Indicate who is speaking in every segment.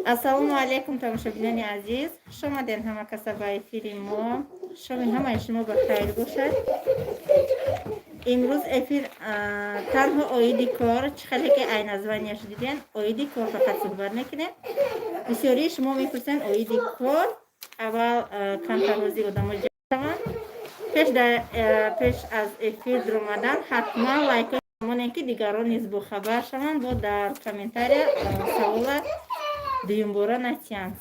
Speaker 1: ассалому алайкум тамошобинони азиз, хуш омадед ҳама каса ба эфири мо. шоми ҳамаи шумо ба хайр бошад. имрӯз эфир танҳо оиди кор, чихеле ки ай названияш диден, оиди кор фақат суҳбат мекунем. бисёрии шумо мепурсанд оиди кор. аввал камтарҳози одамо ҷамъ шаванд. пеш аз эфир дуромадан ҳатман лайк монем ки дигарон низ бохабар шаванд бо дар комментария савола дуюмбора натиҳанд.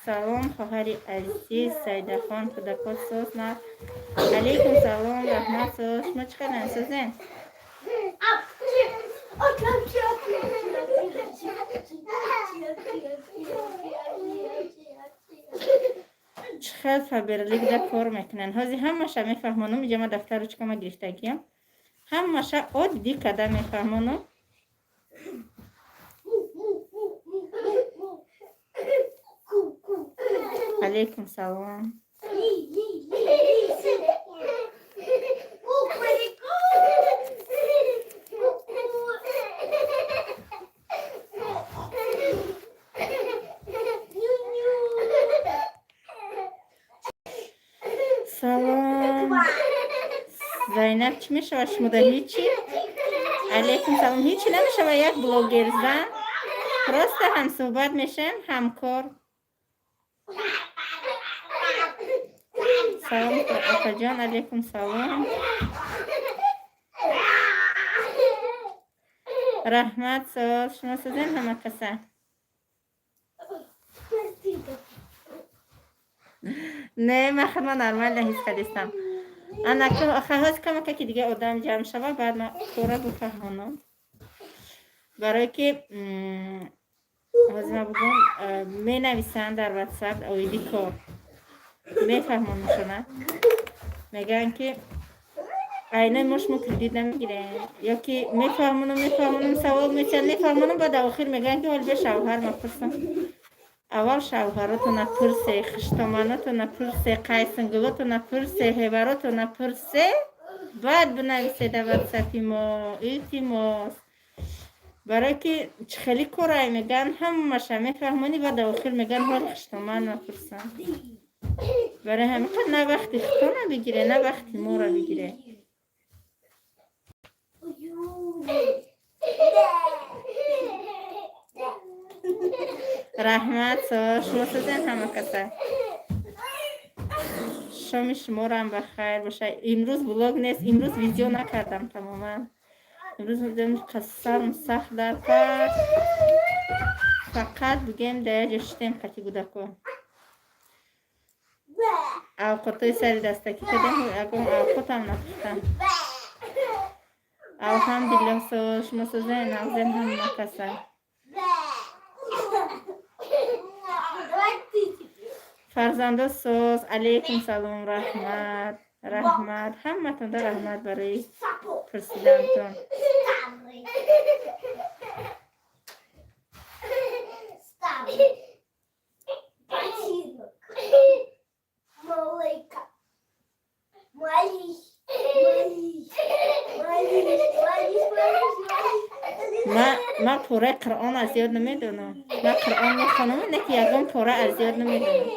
Speaker 1: салом хоҳари азиз Саидахон кӯдакот соз на. алайкум салом раҳмат соз. шумо чӣ қадар насозен? чӣ хел фаберликда кор мекунанд. ҳозир ҳамаша мефаҳмонам. инҷа ма дафтар ручкама гирифтагиям. ҳамаша оддӣ када мефаҳмонам. алейкум салом. салом. зайнаб чӣ мешавад шумо дар ҳичи? алейкум салом. ҳичи намешавад як блогер зан просто ҳамсӯҳбат мешавем, ҳамкор. салом акаҷон. алейкум салом. раҳмат соз. шумо созен ҳама каса? не ман худма нормально ҳис кардистам. ҳоз камака ки дига одам ҷамъ шава баъд ман кора бифаҳмонам. барое ки ҳозир ман бугум менависанд дар ватсап оиди кор мефаҳмонушонад. мегӯянд ки айнан мо шумо кредит намегирем ё ки мефаҳмонам савол мечанд мефаҳмонам баъд ахир мегӯянд ки ҳолибе шавҳар мапурсам. аввал шавҳаротона пурсе, хиштоманотона пурсе, қайсингулотона пурсе, ҳеваротона пурсе, баъд бинависе дар ватсапи мо. илтимос. барое ки чӣ хели корай мегӯянд ҳамаша мефаҳмонӣ баъд ахир мегӯянд ҳоли хиштоман мапурсам. барои ҳамин на вақти хитона бигире, на вақти мора бигире. раҳмат соз. шумо созен ҳама каса? шоми шумоам ба хайр бошад. имрӯз блог нест, имрӯз видео накардам тамоман. имрӯз будем қассарм сахт дар кар. фақат бигем да як ҷо шитем қати гудако. авқотои сари дастакӣ кардем, ягон авқотам напухтам. алҳамдулиллаҳ соз. шумо созен навзен ҳама каса? фарзандо соз. алейкум салом. раҳмат. раҳмат. ҳаматонда раҳмат барои пурсидантон. ман пораи қуръон аз ёд намедонам. ман қуръон мехонам, не ки ягон пора аз ёд намедонам.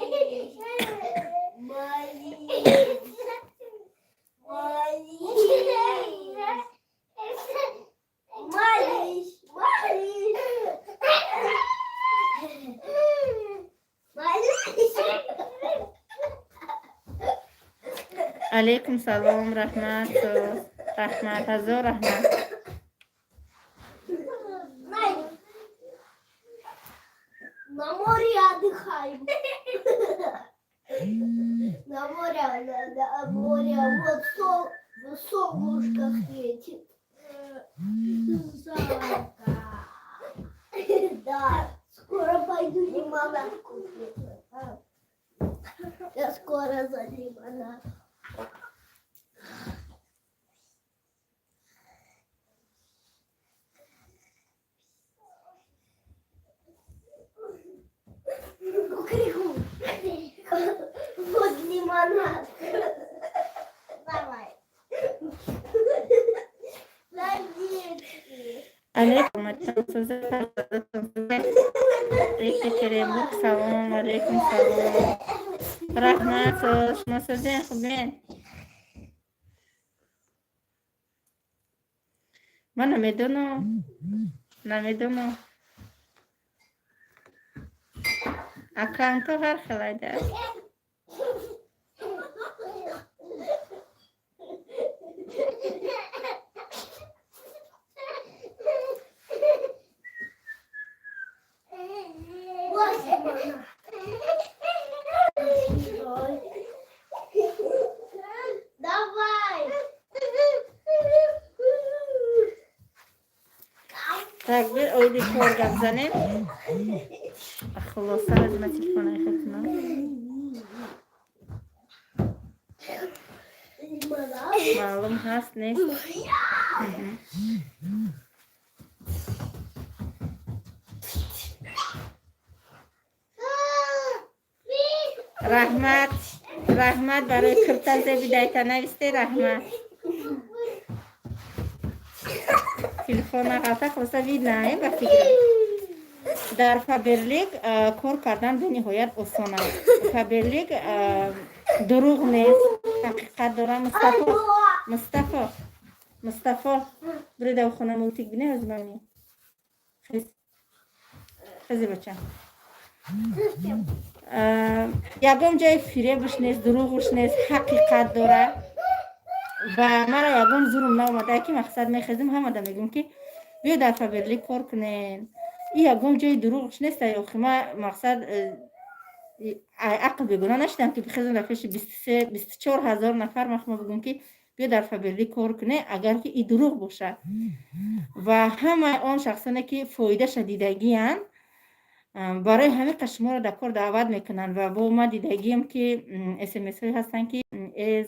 Speaker 1: алейкум салом. раҳмат соз. раҳмат. ҳазор раҳмат.
Speaker 2: На море отдыхаем. На море вот солнышко светит. Жарко. Да, скоро пойду лимонад куплю. Я скоро за лимонад. Вот лимонад. Давай. Алейкум
Speaker 1: مبروک سلام علیکم سلام رحمت شما سازین خوبین من نمیدونم اکانتو هر خلایده
Speaker 2: Давай.
Speaker 1: так бир ойди кор гап занем خلاصه از ما تلفن خدنا معلوم هست نیست رحمت برای کرتل بیدایتا نویسته رحمت تلفن غلطه خلاصه وید نه به فکر در فابرلیک کار کردن به نهایت آسان است فابرلیک دروغ نیست حقیقت داره مصطفی برای دو خونه موتیک بینه از منی خیزی بچه یکم جای فریبش نیست دروغش نیست حقیقت داره و مرا یکم زورم نامده که مقصد میخیزم همه ده میگم که بیا در فابرلیک کار کنین این یکم جای دروغش نیست یا خیمه مقصد عقل بگونه نشدم که بخیزم در پیش 24 هزار نفر مخمه بگم که بیا در فابرلیک کار کنه اگر که این دروغ باشه و همه آن شخصانی که فایده شدیدگی هن برای همه قشما را در کار دعوت میکنن و با ما دیدگیم که SMS های هستن که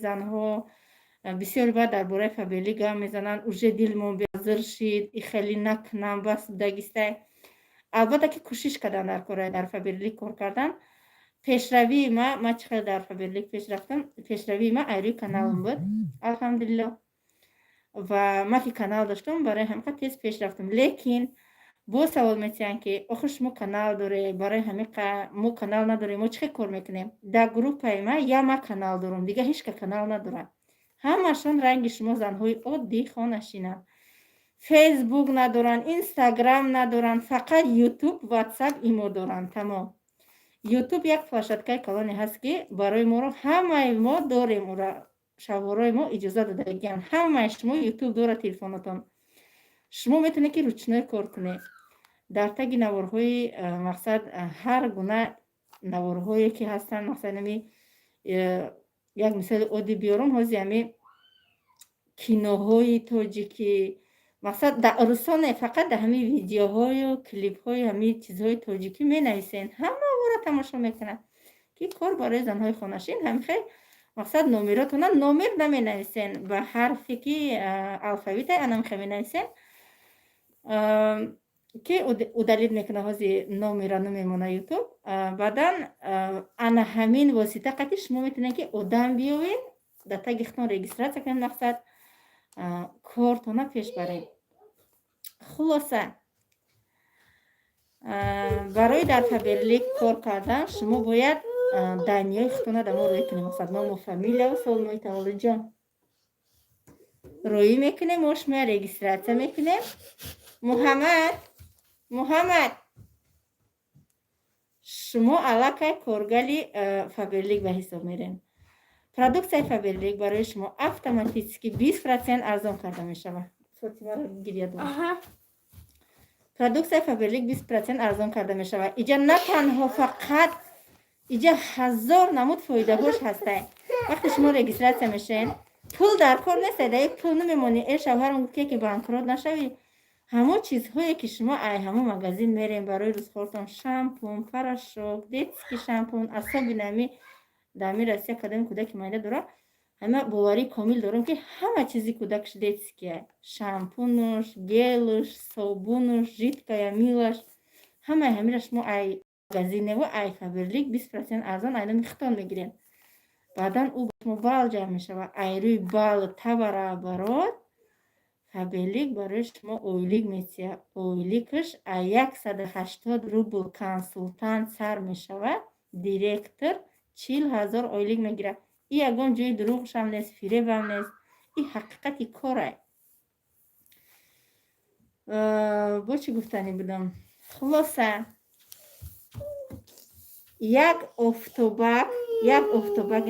Speaker 1: زنها بسیار بعد در باره فابرلیک هم میزنن اوجه دیلمون بیازر شید ای خیلی نکنم بس دگیسته البته که کوشش کردن در کار در فابرلیک کار کردن پیشروی ما چقدر در فابرلیک پیش رفتم پیشروی ما ایروی کانالم بود الحمدلله و ما که کانال داشتم برای همه تیز پیش رفتم لیکن با سوال میتین که آخرش ما کانال داره برای همه ما کانال نداره ما چه کار میکنیم در گروپ ما یا ما کانال دارم دیگه هیچ که کانال نداره همشون رنگ شما زنهای عادی خانشینن فیسبوک ندارن اینستاگرام ندارن فقط یوتیوب واتساپ ایمو دارن تمام یوتیوب یک پلتفرم کلانی هست که برای ما رو همه ما داریم اون را شوهرای ما اجازه دادگیان همه شما یوتیوب داره تلفنتون شما میتونه که روچنه کار کنه در تگ نوارهای مقصد هر گونه نوارهایی که هستن مثلا نمی یک مثال اودی بیارم هازی همی کینوهای تاجیکی مقصد در ارسانه فقط در همه ویدیوهای و کلیپ های همه چیزهای تاجیکی می نویسین همه وارا تماشا میکنن که کار برای زنهای خانشین هم خیلی مقصد نومیراتونه نومیر نمی نویسین به حرفی که الفابیت انم خیلی نویسین که او دلیل میکنه هازی نومیرا نمیمونه یوتیوب بعدا انا همین واسطه قطعی شما میتونین که ادام بیوین در تگ اختان رگیستراسیا کنین مقصد کارتونه پیش برین خلاصه برای در فابرلیک کار کردن شما باید دنیای اختانه در ما روی کنیم مقصد نام و فامیل و سال تولد جان روی میکنیم و شما رگیستراسیا میکنیم محمد شما علاقه کارگلی فابرلیک به حساب میرین پروداکت فابرلیک برای شما اتوماتیکی 20% ارزان کرده میشه فاطمه رو گیرید پروداکت فابرلیک 20% ارزان کرده میشه اینجا نه تنها فقط اینجا هزار نمود فایده هاش هسته وقتی شما رگیستراسیا میشین پول در کار نیست دیگه پول نمیمونی ای شوهرم گفت که بانکرات نشوی همه چیزهایی که شما همه مغازین میرین برای روزخورتان شامپون پراشوب دیتسکی شامپون اصابی نمی دامی راستی کدام کودک مایده داره همه باوری کامل دارم که همه چیزی کودکش دیتسکیه شامپونش گلش صابونش ژیتکای میلش همه شما ای مغازینه و ای فابرلیک 20% ارزان اینا میختان میگیرین بعدا او با شما بال جمع میشه و ای روی بال تبره برات фаберлик барои шумо ойлик метия. Ойликаш 180 рубл консултант сар мешавад. Директор 40,000 ойлик мегирад. И ягон ҷои дурӯғшам нест, фиребам нест. И ҳақиқати корай. бо чӣ гуфтанӣ будам? Хулоса як офтобак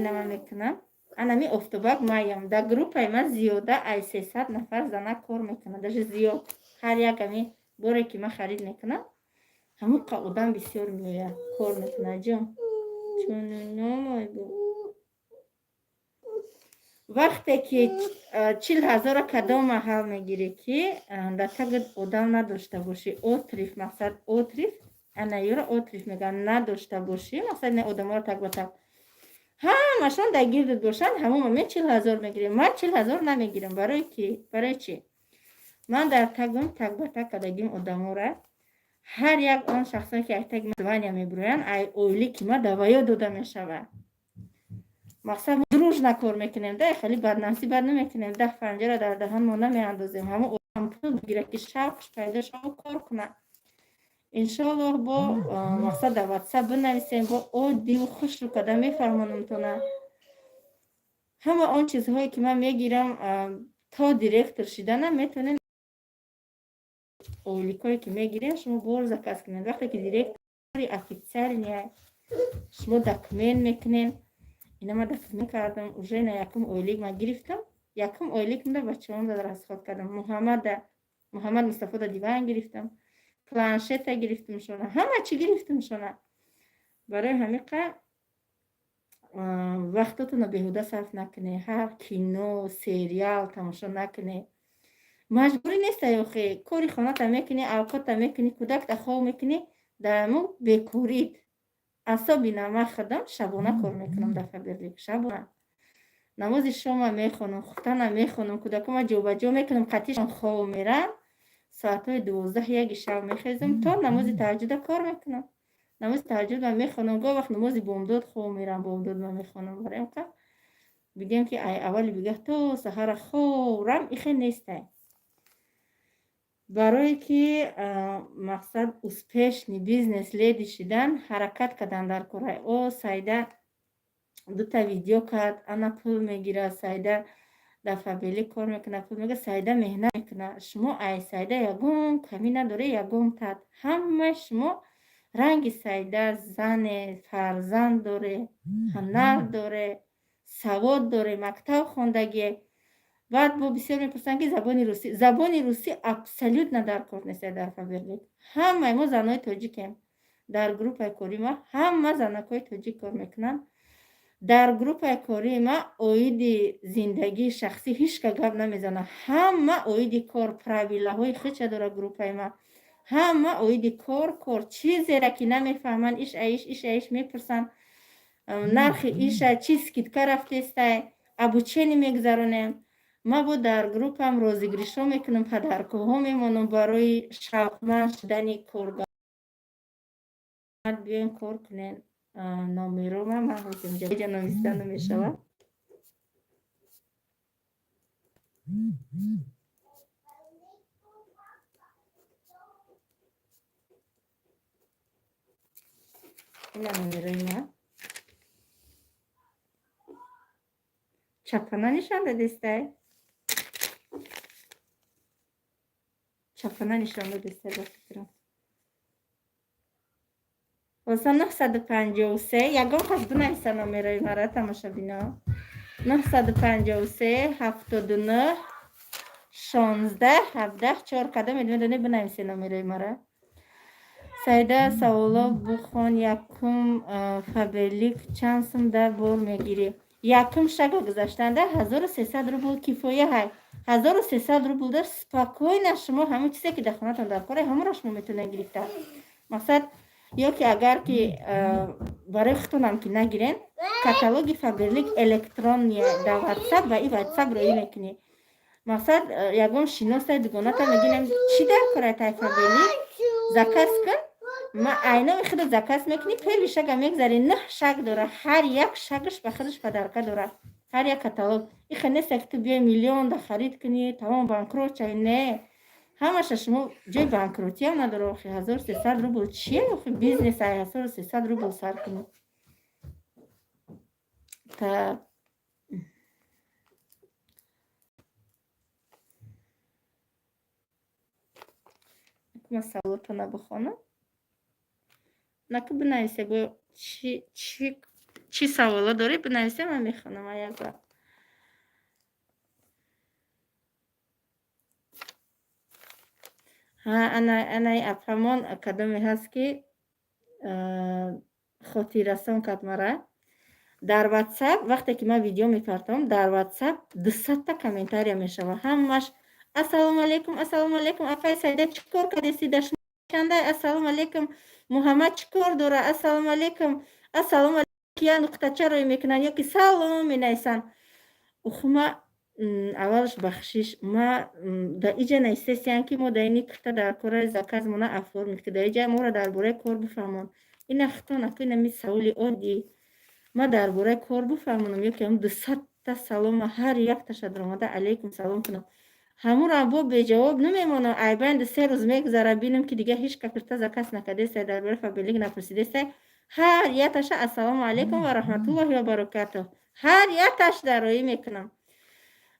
Speaker 1: нама мекунам. Анами офтобак маям. Дар группаи ман зиёда ай 300 нафар зана кор мекунад. Даже зиёд. Ҳар як ами боре ки ман харид мекунам, ҳамуқа одам бисёр меояд кор мекунад. ҷон чуниномой бу вақте ки 40,000 кадом маҳал мегирӣ ки дар тагид одам надошта бошӣ. Отриф, мақсад отриф, ана ёра отриф меган, надошта бошӣ. Мақсад не одаморо так ба так ҳамашон дар гирдат бошанд, ҳамон момент 40,000 мегирем. Ман 40,000 намегирам. Барои ки? Барои чӣ? Ман дар тагам так ба так кардагим одамора ҳар як он шахсоне ки айтак звания мебуроянд, ай ойлӣ ки ма даваё дода мешавад. мақсад дружна кор мекунем, да хали баднамсӣ бад намекунем, да панҷара дар даҳан мо намеандозем. ҳама одам пул бигира ки шавқш пайдо шавад кор кунад. иншоаллоҳ бо мақсад дар ватсап бинависем, бо оддию хушрӯ карда мефармонамтона. ҳама он чизҳое ки ман мегирам то директор шиданам метавонем. ойликое ки мегирем шумо бор заказ кунед. вақте ки директори официальния шумо документ мекунем. ина ма документ кардам, уже на якум ойлик ма гирифтам. якум ойлик мда бачаам да расход кардам. муҳаммад мустафо да диван гирифтам, планшета гирифтам шона, ҳама чӣ гирифтам шона. барои ҳамиқа вақтотона беҳуда сарф накунед. ҳар кино, сериал тамошо накунед. маҷбурӣ нестай охе. кори хоната мекунӣ, авқота мекунӣ, кӯдакта хов мекунӣ, дар мо бекорид. асоби нама хадам шабона кор мекунам дар фаберлик. шабона намози шома мехонам, хутана мехонам, кӯдакома ҷобаҷо мекунам, қатишон хов мерам. соатҳои 12-1 шаб мехезам, то намози таҳаҷҷуда кор мекунам. намози таҳаҷҷуд ма мехонам, гоҳ вақт намози бомдод хов мерам, бомдод ма мехонам. барои ин бигем ки ай аввали бигah то саҳара ховрам ихе нестай. барое ки мақсад успешни бизнес леди шидан ҳаракат кардан дар кораи о сайда дута видео кард, ана пул мегирад, сайда дар фаберлик кор мекунад, пул мегирад, сайда меҳнат мекунад. шумо ай сайда ягон камӣ надоре, ягон тат. ҳамаи шумо ранги сайда зане фарзанд доре, ҳунар доре, савод доре, мактаб хондагие. баъд бо бисёр мепурсанд ки забони русӣ абсолютно дар кор нест дар фаберлик. ҳамаи мо занои тоҷикем. дар группаи кори ма ҳама занакои тоҷик кор мекунанд. дар группаи кори ма оиди зиндагии шахсӣ ҳичка гап намезанад. ҳама оиди кор, правилаҳои хича дорад группаи ма. ҳама оиди кор чизера ки намефаҳманд, иш аиш мепурсанд. нархи иша чи скидка рафтестай, обучение мегзаронем. ма бо дар группам розыгришҳо мекунам, падаркоҳо мемонам барои шавқманд шудани коргар. биёем кор кунем. номеро ман ҳозир ҷа нависта намешавад. ина номерои ман. чапана нишон дадестай. чапана нишон дадестай ба фикрам. Васа 953 ягон қас бинависа номерои мара тамошабино. 953 79 16 17 4 кадом медоне бинависе номерои мара. сайда саволо бухон якум фаберлик чанд сум дар бор мегирӣ? якум шага гузаштанда 1300 рубл кифоя ҳай. 1300 рубл дар спокойно шумо ҳамин чизе ки дар хонатон дар кора ҳамонро шумо метавонед гирифта. мақсад ё ки агар ки барои хутонам ки нагирен, каталоги фаберлик электронния дар ватсап ва и ватсап роӣ мекунӣ. мақсад ягон шиносаи дугоната мегинем чӣ дар кораи тай фаберлик заказ кун. ма айноми худо заказ мекунӣ, пели шага мегзари 9 шаг дора. ҳар як шагаш ба худаш падарка дорад. هر یک کتالوگ این خیلی نیست که تو بیای میلیون ده خرید کنی تمام بانکروت شوی. نه، همش شما جای بانکروتی هم نداره. آخه 1300 روبل چیه؟ آخه بیزنس 1300 روبل سر کنی تا مسئولتو نبخونم نکه بنویسه گو چی سوالا داری بنویسه من میخونم یک بار. ها انا افهمون کدومی هست که خاطی رسان کد مرا در واتساپ وقتی که من ویدیو میپرتم در واتساپ 200 تا کامنتاریا میشوه همش السلام علیکم السلام علیکم اپای سیده چیکار کردی داشت کنده السلام علیکم محمد چیکار داره السلام علیکم السلام علیکم یا نقطه چه روی میکنن یا که سلام مینایسن. خو ما اولش بخشش ما در اینجا نیستیم که ما در اینی کتا در کار زکاز مونه افور میکنه در اینجا ما را در باره کار بفهمون این اختا نکنی نمی سوالی عادی ما در باره کار بفهمونم یکی هم 200 تا سلام هر یک تاش در اومده علیکم سلام کنم همون را با به جواب نمیمونم ای بند 3 روز میگذره بینم که دیگه هیچ کپرتا زکاس نکرده است در باره فابلیک نپرسیده است هر یک تاش السلام علیکم و رحمت الله و برکاته هر یک تاش درایی میکنم.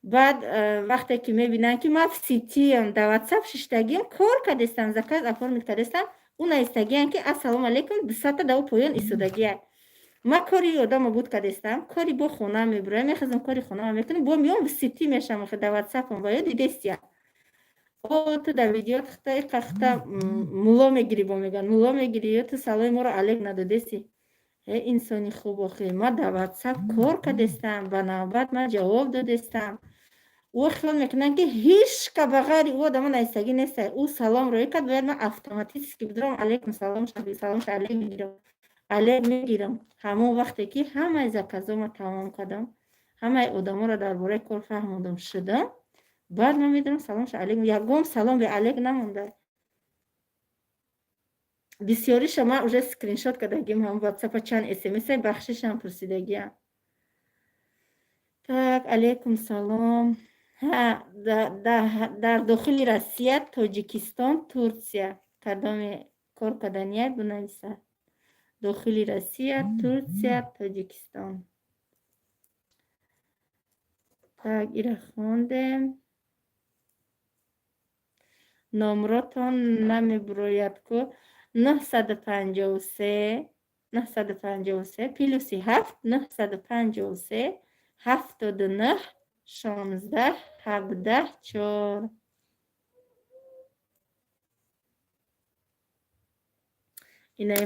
Speaker 1: بعد وقتی که میبینن که ما سیتی هم در واتساپ ششتگی هم کار کردستم زکات افور میکردستم اون ایستگی هم که السلام علیکم 200 تا دو پایان ایستادگی ما کاری آدم بود کردستم کاری با خونه میبره میخوام کاری خونه میکنم با میام سیتی میشم در واتساپ هم باید دیدستی او تو در ویدیو خطا مولا میگیری با میگن مولا میگیری تو سلام ما رو علیک ندادستی انسانی خوب آخه ما در واتساپ کار کردستم به نوبت من جواب دادستم او خیال میکنن که هیچ که بغیر او آدم نیستگی نیست او سلام روی کرد باید من اتوماتیکی بدرم علیکم سلام شبی سلام علیک میگیرم علیک میگیرم همون وقتی که همه زکازو ما تمام کردم همه آدم را در باره کار فهموندم شدم بعد من میدونم سلام علیک یکم سلام به علیک نمونده بسیاری شما اوج اسکرین شات کردگیم هم واتساپ چند اس ام اس بخشش هم پرسیدگی так علیکم سلام ها در داخل روسیه تاجیکستان ترکیه کدام کار کردنیه بنویسه داخل روسیه ترکیه تاجیکستان так ایره خوندم نمراتان نمیبروید که 953 پلوسی 7 953 79 16 17 4 اینه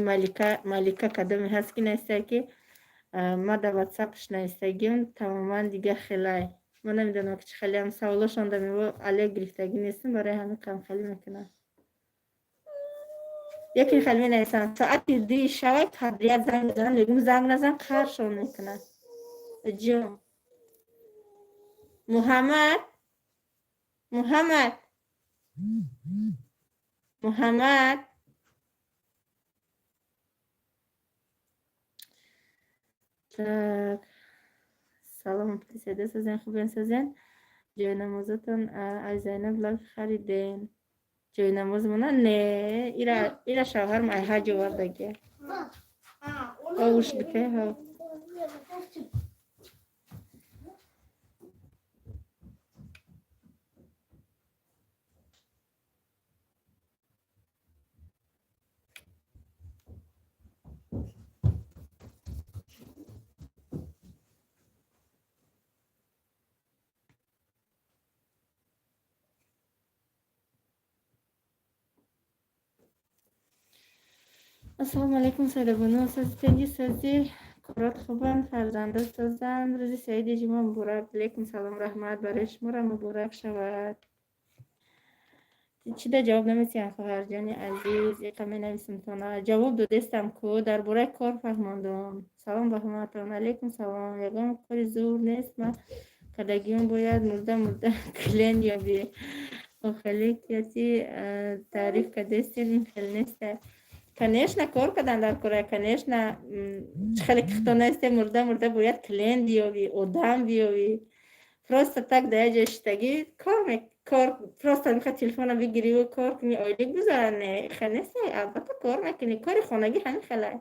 Speaker 1: مالکه کدومی هست که نیسته که ما در واتساپش نیستگیم تماما دیگه خیلی ما نمیدونم که خیلی هم سوالاشون دمیو علیه گرفتگی نیستیم برای همه کم خیلی میکنن یکی خیلی می نیستن ساعتی 2 شب تبریت زنگ بزنن میگم زنگ نزن خرشون میکنن جون محمد так سلام پرسیده سازن خوبین سازن جای نمازتون از زینب لاک خریدین جای نماز مونه نه ایره شوهر ما حج وردگی اوش بکه ها السلام علیکم سلام سازی سازی کارات خوبن فرزنده سازن روزی سعید جمعه مبارک علیکم سلام رحمت برای شما را مبارک شود چی ده جواب نمیتیم خواهر جانی عزیز یک کمی نویسم تانه جواب دادستم که در باره کار فهماندم سلام به همتون علیکم سلام یکم کاری زور نیست من کدگیم باید مرده کلین یا بی خیلی کسی تعریف کدستیم این خیلی نیسته کنیشنا کار کردن در کره کنیشنا خیلی کختانه است مرده باید کلین بیاوی آدم بیاوی پروستا تک دیگه شتگی کار پروستا میخواد تلفن بگیری و کار کنی آیلی بذارن خیلی نیست البته کار میکنی کاری خانگی همین خیلی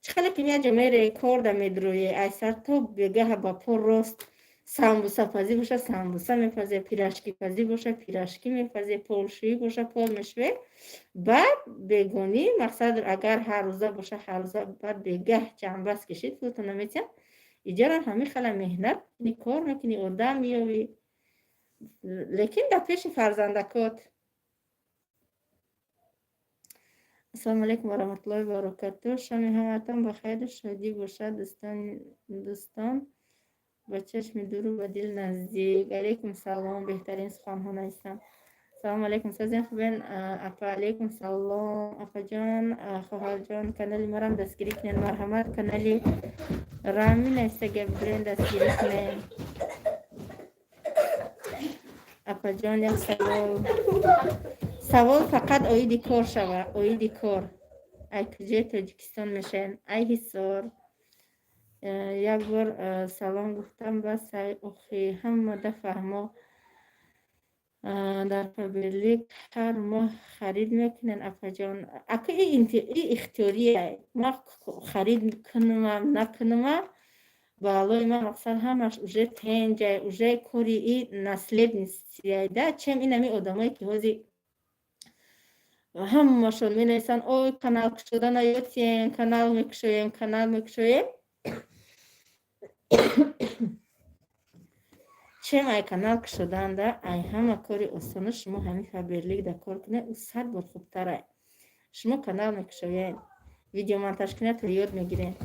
Speaker 1: خیلی که میاد جمعه کار دا میدروی ایسر تو بگه با پر راست سامبوسا پزی باشه سامبوسا میپزه پیراشکی پزی باشه پیراشکی میپزه پولشویی باشه پول میشوه بعد بگونی مقصد اگر هر روزه باشه هر روزه بعد بگه جنبست کشید که تو نمیتیم ایجا همه خیلی مهنت کار میکنی آدم میاوی لیکن در پیش فرزندکات. السلام علیکم و رحمت الله و برکاته. شب همتون بخیر شادی باشد دوستان با چشم دور و با دل نزدیک. علیکم سلام بهترین سخنان هستم. سلام علیکم سازین خوبین اپا علیکم سلام اپا جان خواهر جان کانالی مرام دستگیری کنین مرحمت کانالی رامین استگه برین دستگیری کنین اپا جان یک سوال فقط اویدی کار شوه اویدی کار ای کجای تاجیکستان میشن ای حسار یک بار سلام گفتم بس ای اخی هم دفعه ما در پبلیک هر ماه خرید میکنن اپا جان اکا ای اختیاریه ما خرید کنم نکنم بالای من مقصد همش اوژه تنجه اوژه کوری ای نسلید نیستیه ده چم اینمی آدمایی که حوزی همشون می نیستن اوی کانال کشودن آیوتیم کانال میکشویم چه ای کانال کشودن ده ای همه کاری اصلا شما همین خبرلیک ده کار کنه او 100 بار خوبتره شما کانال میکشوین ویدیو مونتاژ کنه تو یاد میگیرین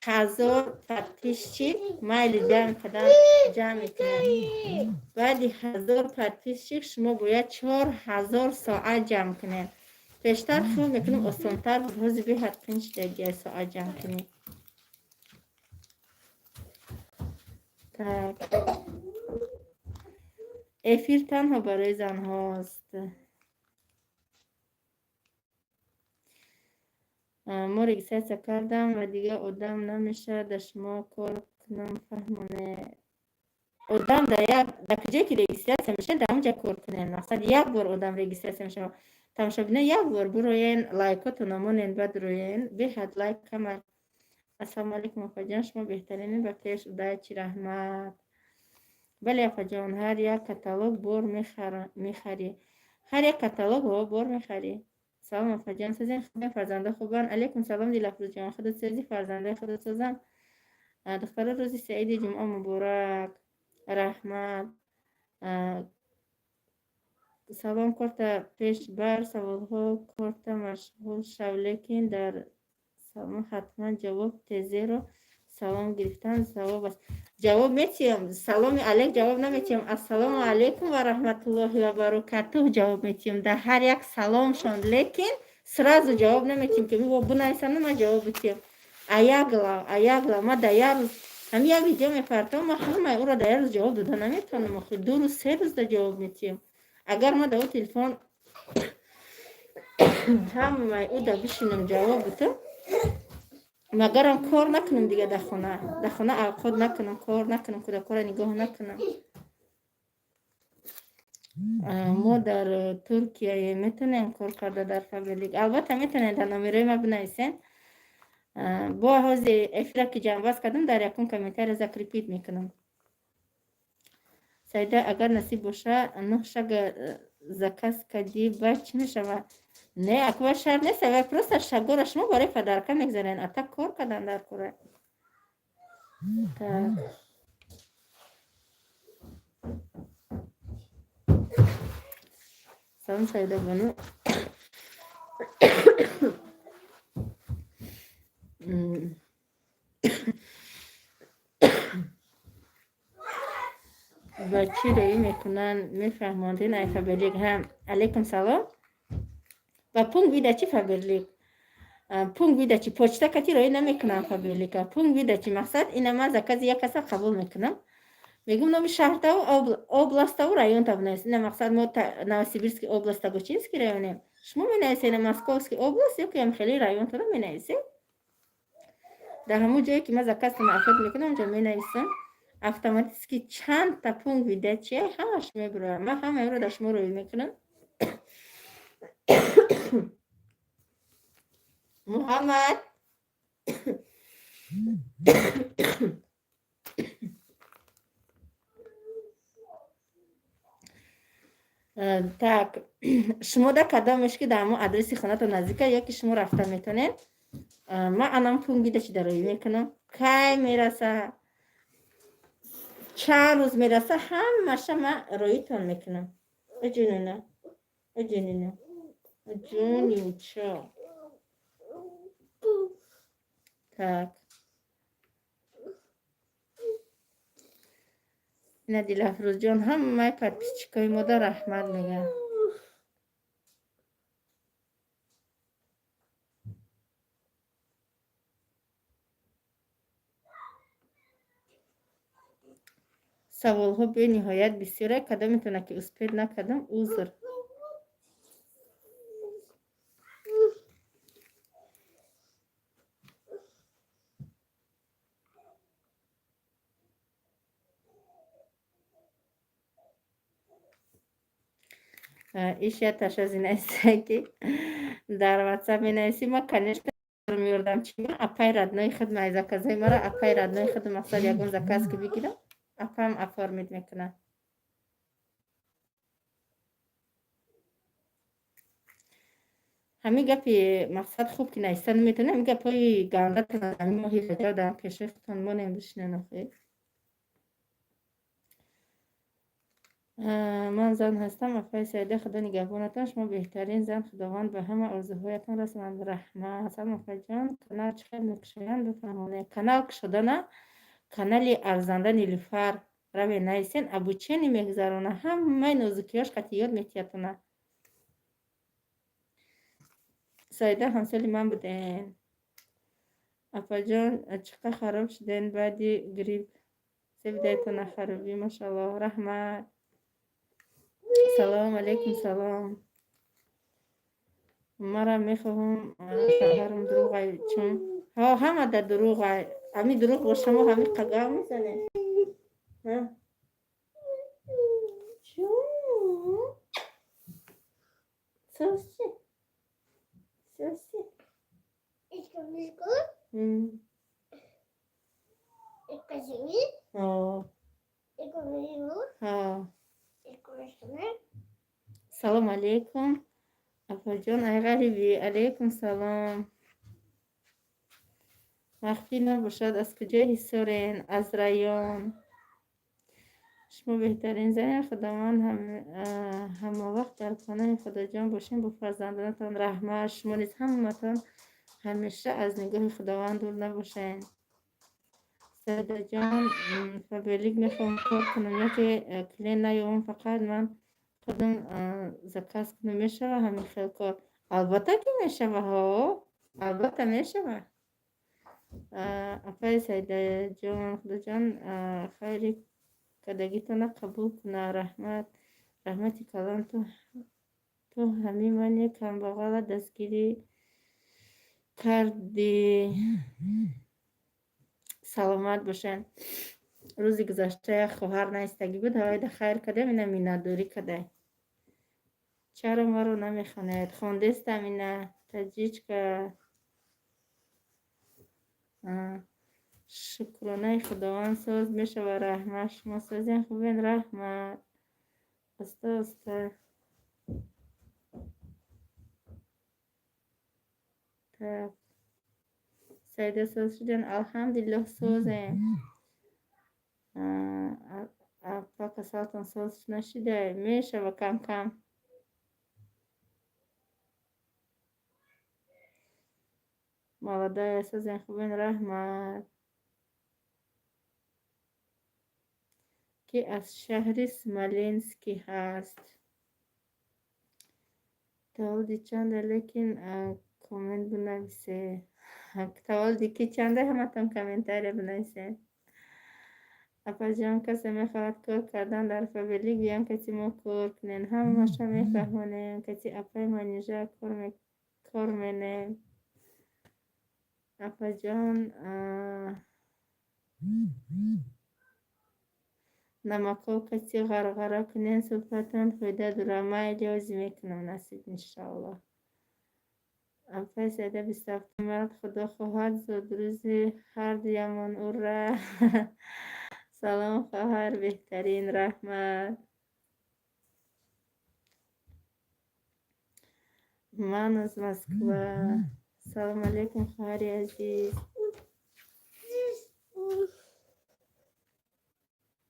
Speaker 1: 1000 پرتیشچی مایل جمع میکنه بعد 1000 پرتیشچی شما باید 4000 ساعت جمع کنین پیشتر خیلی میکنیم اصانتر بود روزی به حد 5 دقیقه ساعت جمع کنیم tak افیر تنها برای زن هاست ما رگیستریسیا کردم و دیگه آدم نمیشه در شما کار کنم فهمونه آدم در کجایی که رگیستریسیا میشه در اونجا کار کنین مقصد یک بار آدم رگیستریسیا میشه تماشا بینه یک بار بروین لایکاتو نمونین بعد روین به حد لایک کمک السلام علیکم افا جان شما بهترینی به پیش ادایچی رحمت بله افا جان هر یک کتالوگ بار میخری هر یک کتالوگ بار میخری سلام افا جان سازین خوبین فرزنده خوبان علیکم سلام دیل افروز جان خودت سازی فرزنده خودت سازم دختر روزی سعید جمعه مبارک رحمت سلام کرده پیش بر سوال ها کرده مشغول شو لیکن در سلام حتما جواب تیزی رو سلام گرفتن جواب است جواب میتیم سلام علیک جواب نمیتیم السلام علیکم و رحمت الله و برکاته جواب میتیم در هر یک سلام شون لیکن سرازو جواب نمیتیم که میگه بنویسن ما جواب میتیم ایاگلا ما در یک روز هم یک ویدیو میپرتم ما همه او را در یک روز جواب داده نمیتونم 2 روز 3 روز در جواب میتیم اگر ما در تلفن همه او در بشینم جواب بتم مگرم کار نکنم دیگه در خونه اوقات نکنم کار نکنم که در کار نگاه نکنم ما در ترکیه میتونیم کار کرده در فبلیک البته میتونیم در نمیره ما بنویسین با حوزی افرا که جنباز کردم در یکم کمیتر از ریپیت میکنم سایده اگر نصیب باشه 9 شگ زکس کدی بچ میشه نه اکبر شهر نیست و پروست شگور شما برای پدرکه میگذارین اتا کار کردن در کره سلام سایده بانو با چی روی میکنن میفهماندین ای فبرلیک هم علیکم سلام و پونگ ویده چی فبرلیک پونگ ویده چی پوچتا کتی روی نمیکنم فبرلیک پونگ ویده چی مقصد اینه ما زکازی یک کسا قبول میکنم میگم نام شهر تا و اوبلاست تا و رایون تا بنویسین. نه مقصد ما نوسیبیرسکی اوبلاست تا گوچینسکی رایونیم. شما می نویسین مسکوسکی اوبلاست یا که هم خیلی رایون تا می نویسین. در همون جایی که من زکست معرفت میکنم اونجا می نویسم. автоматически چند تا پونگ ویده چیه همش میبره. من همه رو در شما روی میکنم. محمد так شما در کدامش که در ما ادرسی خانه تو نزدیکه یا که شما رفته میتونین من انام پونگیده چی در روی میکنم کی میرسه چند روز میرسه همشه من رویتون میکنم اجونونه اجونونه اجونیوچا так اینا دیل افروز جان همه подписчикای ما در رحمت میگن سوال ها به نهایت بسیاره کدام میتونه که اسپید نکدم عذر ایش یه تشازی نیسته که در واتساپ می نویسی ما کنیشت میوردم چی من اپای ردنای خود مایزا کزای مرا اپای ردنای خود مقصد یکون زکاز که بگیرم اپام افارمیت میکنه همین گپی مقصد خوب که نیستن میتونه همین گپای گاندت همین ماهی رجا دارم کشفتان ما نمیدشنه نخیر من زن هستم افای سعیده خدا نگهبانتان شما بهترین زن خداوند به همه آرزوهایتان رسوند رحمت سلام افای جان کانال چقدر نکشویند بفرمونه کانال کشدنه کانالی ارزنده نیلوفر روی نیسین ابوچه نمیگذرونه همه نوزکیاش قطعیات میتیتونه سعیده همسالی من بودین افای جان چقدر خراب شدین بعدی گریب سیدایتون خرابی ماشاءالله رحمت سلام علیکم سلام مرا میخواهم شوهرم دروغ چون ها همه در دروغ امی دروغ با شما همی قگاه میزنه ها چون سوسی سوسی
Speaker 2: Ich kann nicht gut. Ich kann sie nicht.
Speaker 1: ها
Speaker 2: Ich kann nicht gut.
Speaker 1: ها
Speaker 2: Ich kann nicht gut.
Speaker 1: سلام علیکم افا جان ای غریبی علیکم سلام مخفی نباشد از کجای سورین از رایان شما بهترین زن خداوند هم وقت در خانه خدا جان باشین با فرزندانتان رحمت شما نیز همتان همیشه از نگاه خداوند دور نباشین سعیده جان فبلیگ میخوام کار کنم یا که کلین نیوم فقط من خودم زکاس کنم میشه و همین خیلی کار البته که میشه ها البته میشه افای سعیده جان خدا جان خیلی کدگیتون قبول کنه رحمتی کلان تو همین من کم بغل دستگیری کردی سلامت باشن روزی گذشته خواهر نیستگی بود هواید خیر کده می نمی نداری کده چرا ما رو نمیخواند خوندستم اینه تجیج که شکرانه خداوند ساز میشه و رحمت شما سازین خوبین رحمت استه tak سعیده ساز شدن الحمدلله سازین پاک سالتان ساز نشده میشه و کم کم молодая سازین خوبین رحمت که از شهر سمالینسکی هست تولدی چنده لیکن کامنت بنویسه تولدی که چنده همتون کامنتاری بنویسه اپا جان کسی میخواهد کار کردن در فابریک بیان کسی ما کار کنین همه ماشا میفهمونین کسی اپای منیجه کار مینه اپا جان نمکو کسی غرغره کنین صحبتان فایده درامه الیازی میکنم نصیب انشاءالله اپا سیده 27 مرد خدا خواهد زود روزی هر دیمان او را سلام خواهر بهترین رحمت من از مسکو سلام علیکم خواهری عزیز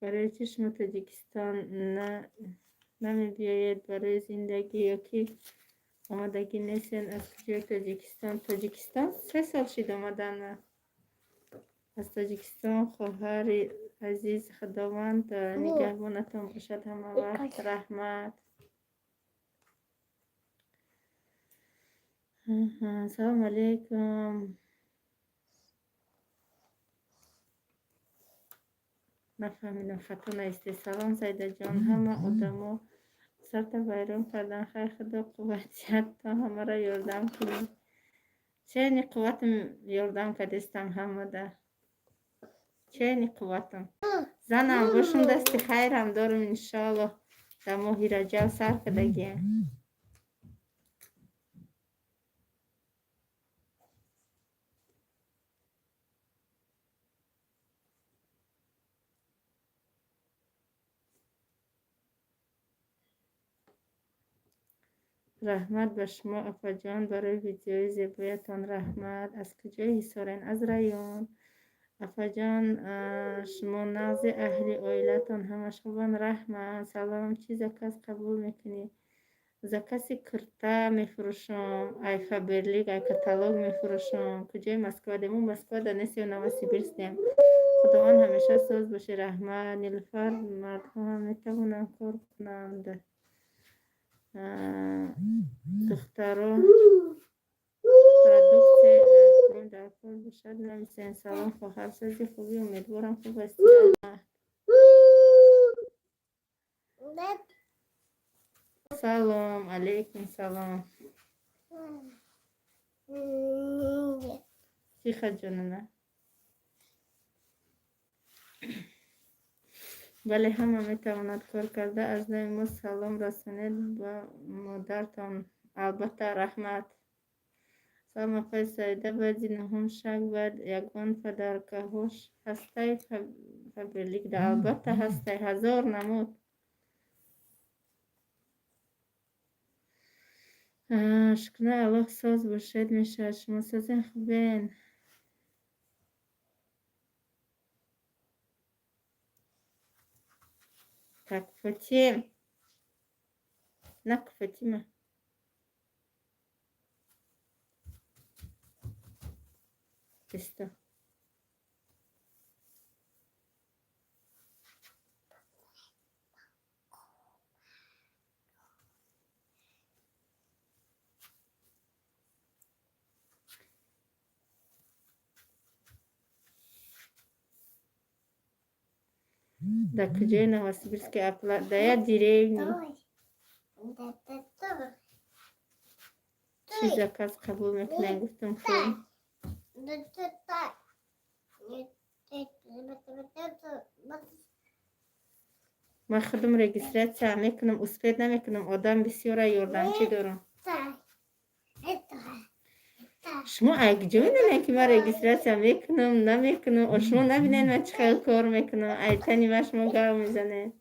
Speaker 1: برای چی شما تاجیکستان نمی بیاید برای زندگی یا که آمدگی نیستین از کجای تاجیکستان 3 سال شد آمدن از تاجیکستان خواهر عزیز خداوند نگهبانتان باشد همه وقت رحمت سلام علیکم نفهمیدم خطا نیستی سلام سیده جان همه آدما سرت بیرون کردن خیر خدا قوتیت تا همه را یاردم کنی چه اینی قوتم یاردم کدیستم همه ده چه اینی قوتم زنم باشون دست خیرم دارم انشاءالله در ماهی رجب سر کدگی رحمت به شما اپا جان برای ویدیوی زیبایتان رحمت از کجای حسارین از رایون اپا جان شما نغز اهل آیلتان همش خوبان رحمت سلام چی زکس قبول میکنی زکسی کرتا میفروشم ای فابریک ای کتالوگ میفروشم کجای مسکو دمون مسکو دا نیستی و نوسیبیرستیم خدا آن همیشه ساز باشه رحمت نیلفر مردها هم میتونن کار کنند دخترها پرودوکت کنیم در کار باشد نمیسین سلام خواهر سازی خوبی امیدوارم خوب هستی سلام علیکم سلام چی خد جانونه ولی همه میتواند کار کرده از نوع ما سلام رسانید به مادرتان البته رحمت سلام اقای سایده بعضی نهم شک بعد یگان پدرکهوش هسته فابریک ده البته هسته 1000 نمود شکنه الله ساز باشید میشه شما سازین خوبین так Фатим نك فاطمة تستا da kujay Novosibirský апла дая деревню чӣ заказ қабул мекунем гуфтам хуб ман худам регистратсия мекунам успед намекунам одам бисёра ёрдамчӣ дорам شما اگه نمیدونین که من رجیستراسیون میکنم نمیکنم و شما نبینین من چه خیلی کار میکنم ایتانی من شما گرم میزنه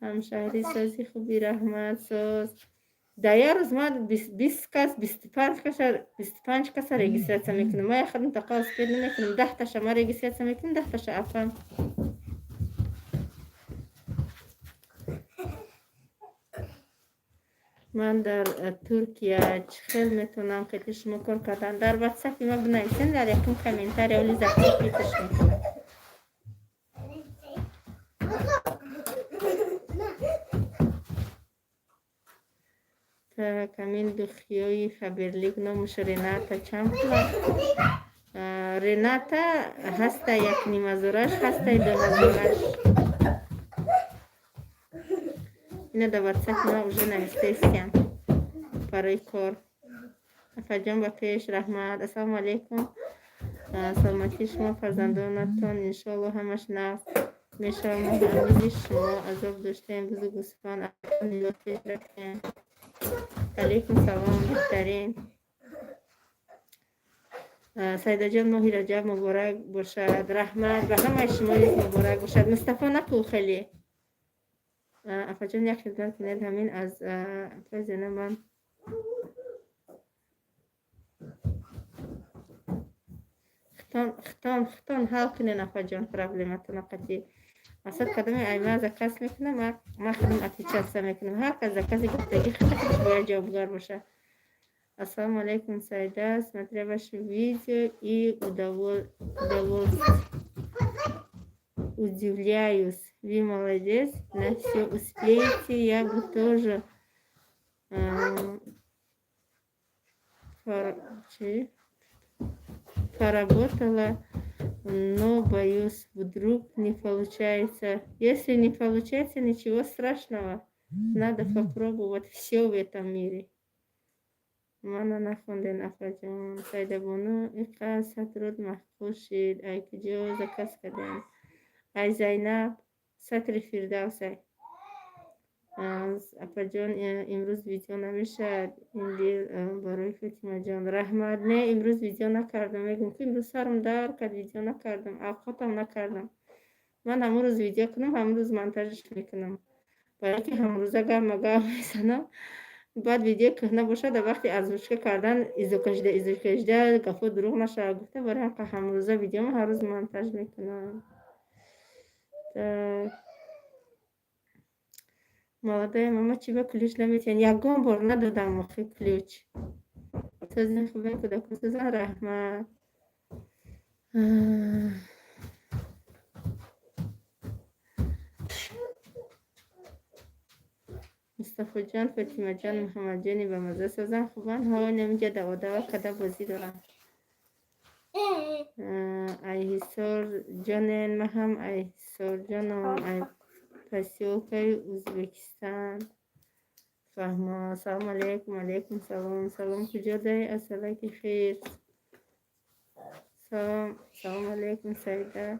Speaker 1: همشهری سازی خوبی رحمت ساز در یه روز ما 20 کس 25 کس رجیستراسیون میکنم ما خودم تقاس پید نمیکنم 10 تا شما رجیستراسیون میکنم 10 تا افهم من در ترکیه خیلی میتونم که شما کار کردن در واتساپ ما بنویسین در یکم کامنتار اولی زکات پیتش میکنم تا کامین دخیوی فابریک نو مشرینات چند پلا Рената هسته 1.5 هسته 2. اینو در واتساپ ما уже نوشته استیم برای کار. افجان با پیش رحمت. السلام علیکم. سلامتی شما فرزندانتان انشالله همش نفس میشه. ما همیزی شما عذاب داشتیم بزرگ گسپان نیلات پیش رفتیم. علیکم سلام بهترین. سیده جان ماهی رجب مبارک باشد. رحمت به همه شما مبارک باشد. مصطفی نکو خیلی افجان یک خدمت کنید همین از فیضانه من ختان حل کنین افجان پرابلمتون قطعی اصلا قدم ایمه از کس میکنم ما خودم اتیچه میکنم هر کس کسی گفتگی خودش باید جوابگار باشه. السلام علیکم سیده смотреваш видео и удивляюсь. Вы молодец, на все успеете. Я бы тоже поработала, но боюсь, вдруг не получается. Если не получается, ничего страшного. Надо попробовать все в этом мире. مانا نخوندین افجان. سیده بانو اینقدر سطرات محفوظ شد. ای کجا زکس کردین. ای زینب سطر فردوسی. افجان امروز ویدیو نمیشد. این دیر برای فاطمه جان. رحمت نه امروز ویدیو نکردم. میگم که امروز سرم در کرد ویدیو نکردم. اوقاتم نکردم. من همون روز ویدیو کنم همون روز منتاجش میکنم. برای که همون روزه گم میزنم. بعد ویدیو که نباشه در وقتی ارزشکه کردن ایزو کشده گفت دروغ نشه گفته برای هم که همون روزه ویدیو هر روز منتاج میکنم. مواده ماما چی به کلوچ نمیتین یکم بار ندادم مخی کلوچ سازین خوبه کده کسازن رحمت. مصطفی جان فاطمه جان محمد جانی به مزه سازن خوبن ها نمیجه دوا کده بازی دارن. ای حسار جانن ما هم ای حسار جانم ای پسیوکای ازبکستان فهمه. سلام علیکم. علیکم سلام کجا داری اصلا که خیر. سلام علیکم سیده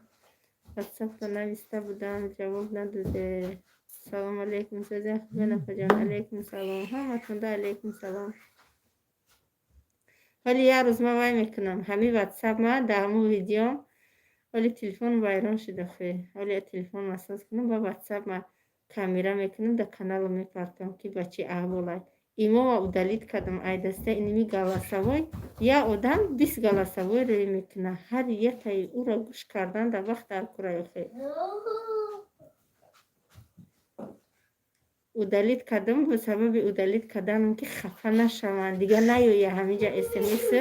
Speaker 1: واتساپ نوشته بودم جواب نداده. سلام علیکم سازن خوبه نفجان. علیکم سلام همتون ده. علیکم سلام. ولی یه روز ما وای میکنم همین واتساپ ما در همون ویدیو ولی تلفن وایران شده خیلی ولی تلفن مساز کنم با واتساپ ما کامیرا میکنم در کانال میپرتم که بچه احوالای ایما و دلیت کردم ای دسته اینمی گلاسوای یا آدم 20 گلاسوای روی میکنه هر یکی او را گوش کردن در وقت در کرای خیلی udalít کردم به سبب udalít کردنم که خفه نشوند دیگه نیویه همینجا اسمس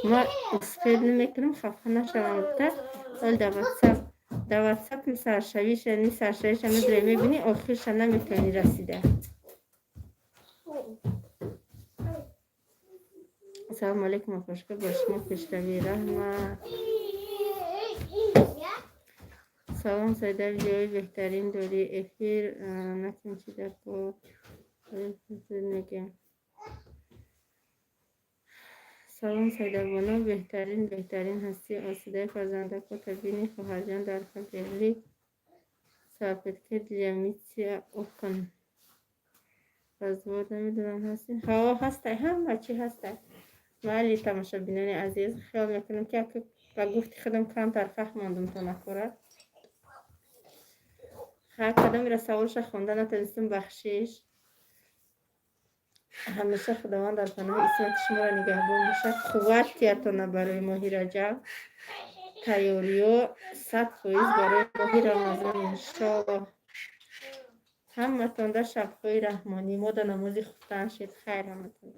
Speaker 1: ما استفاده نمیکنم خفه نشوند ولی در واتساپ سرشویش یعنی سرشویش هم داری میبینی آخرش نمیتونی رسیده. السلام علیکم خوشگل باشما پیشتوی رحمت. سلام سیده ویدیوی بهترین داری افیر نکن چی در با نگم. سلام سیده بانو بهترین هستی آسیده فرزنده که تبینی خواهرجان در خلقی ثابت که دیامیتی اکن بزرد نمیدونم هستی ها هسته هم بچی هسته ولی تماشا بینانی عزیز خیال میکنم که با گفتی خودم کم ترفخ ماندم تا نخوره هر کدام را سوالش خونده نتونستم بخشیش همیشه خداوند در پناه اسمت شما را نگهبان باشد قوتیتان برای ماهی رجب تیاریو 100% برای ماهی رمضان انشاءالله همتون در شب‌های رحمانی ما در نمازی خفتن شد خیر همتون